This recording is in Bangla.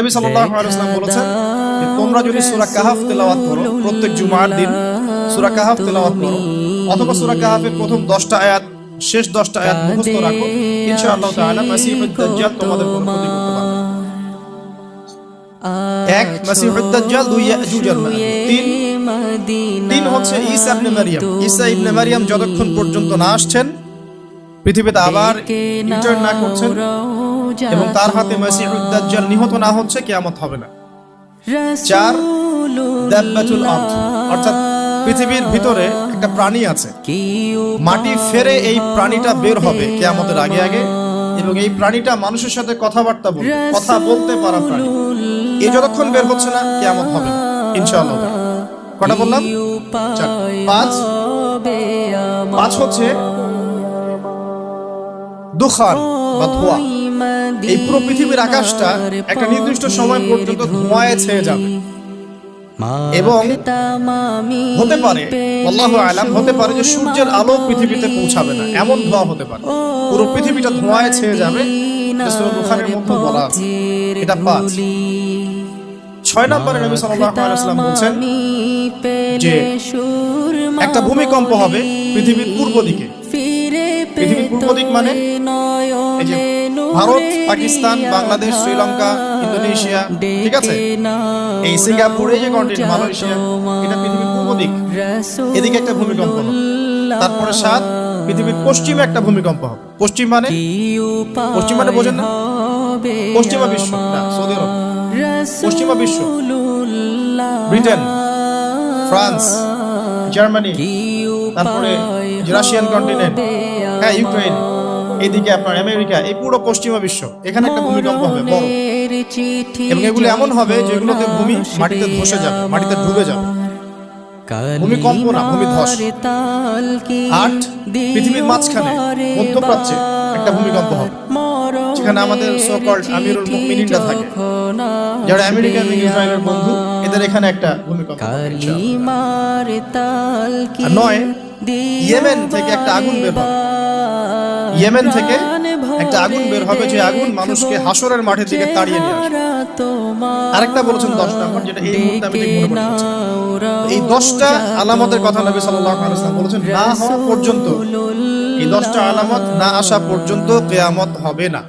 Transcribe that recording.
নবী সাল্লাল্লাহু আলাইহি ওয়াসাল্লাম বলেছেন যে তোমরা যদি সূরা কাহফ তেলাওয়াত করো, প্রত্যেক জুমার দিন সূরা কাহফ তেলাওয়াত করো, অথবা সূরা কাহফের প্রথম 10টা আয়াত, শেষ 10টা আয়াত মুখস্থ রাখো, ইনশাআল্লাহ তাআলা মাসিহুদ দাজ্জাল তোমাদের কোনো ক্ষতি করতে পারবে না। এক, মাসিহুদ দাজ্জাল, দুই, ইয়াজুজ আর মাজুজ, তিন হচ্ছে ঈসা ইবনে মারইয়াম। ঈসা ইবনে মারইয়াম যতক্ষণ পর্যন্ত না আসছেন, পৃথিবীতে আবার রিটার্ন না করছেন এবং তার হাতে মাসিহুদ দাজ্জাল নিহত না হচ্ছে, কিয়ামত হবে না। চার, দাব্বাতুল আরদ, অর্থাৎ পৃথিবীর ভিতরে একটা প্রাণী আছে, মাটি ফেরে এই প্রাণীটা বের হবে কিয়ামতের আগে আগে, এবং এই প্রাণীটা মানুষের সাথে কথাবার্তা বলবে, কথা বলতে পারা প্রাণী। এই যতক্ষণ বের হচ্ছে না, কিয়ামত হবে না ইনশাআল্লাহ। কটা বললাম? চার। পাঁচ হচ্ছে দুখান বা ধোঁয়া। এই পুরো পৃথিবীর আকাশটা একটা নির্দিষ্ট সময় পর্যন্ত ধোঁয়ায় ছেয়ে যাবে এবং হতে পারে, আল্লাহু আ'লাম, হতে পারে যে সূর্যের আলো পৃথিবীতে পৌঁছাবে না, এমন ধোঁয়া হতে পারে। পুরো পৃথিবীটা ধোঁয়ায় ছেয়ে যাবে, সূরা দুখানের মধ্যে বলা আছে। এটা 5। 6 নম্বরে নবী সাল্লাল্লাহু আলাইহি ওয়াসাল্লাম বলেছেন যে একটা ভূমিকম্প হবে পৃথিবীর পূর্ব দিকে। পৃথিবীর পূর্ব দিক মানে এই যে ভারত, পাকিস্তান, বাংলাদেশ, শ্রীলঙ্কা, ইন্দোনেশিয়া, ঠিক আছে, এই সিঙ্গাপুর, এই যে কন্টিনেন্ট, মালয়েশিয়া, এটা পৃথিবীর পূর্ব দিক। এদিকে একটা ভূমিকম্প হবে। তারপরে 7, পৃথিবীর পশ্চিমে একটা ভূমিকম্প হবে। পশ্চিম মানে বোঝেন না? পশ্চিমা বিশ্ব, না সৌদি আরব, পশ্চিমা বিশ্ব, ব্রিটেন, ফ্রান্স, জার্মানি, তারপরে রাশিয়ান কন্টিনেন্ট, হ্যাঁ, ইউক্রেন, এইদিকে আপনার আমেরিকা, এই পুরো পশ্চিমা বিশ্ব, এখানে একটা ভূমিকম্প হবে বড়, এবং এগুলো এমন হবে যেগুলোতে ভূমি মাটিতে ধসে যাবে, মাটিতে ডুবে যাবে। ভূমিকম্প না, ভূমিধস। 8, পৃথিবীর মাঝখানে মধ্যপ্রাচ্যে একটা ভূমিকম্প হবে, যেখানে আমাদের সো কল্ড আমিরুল মুমিনিনরা থাকে, যারা আমেরিকা এবং ইসরায়েলের বন্ধু, এদের এখানে একটা ভূমিকম্প হবে ইনশাআল্লাহ। 9, ইয়েমেন থেকে একটা আগুন বের হবে। ইয়েমেন থেকে একটা আগুন বের হবে, যে আগুন মানুষকে হাসরের মাঠের দিকে তাড়িয়ে নিয়ে আসবে। আরেকটা বলেছেন 10 নম্বর, যেটা এই মুহূর্তে আমি ঠিক মনে পড়ছে। এই 10টা আলামতের কথা নবী সাল্লাল্লাহু আলাইহি ওয়াসাল্লাম বলেছেন, না হওয়া পর্যন্ত, এই 10টা আলামত না আসা পর্যন্ত কিয়ামত হবে না।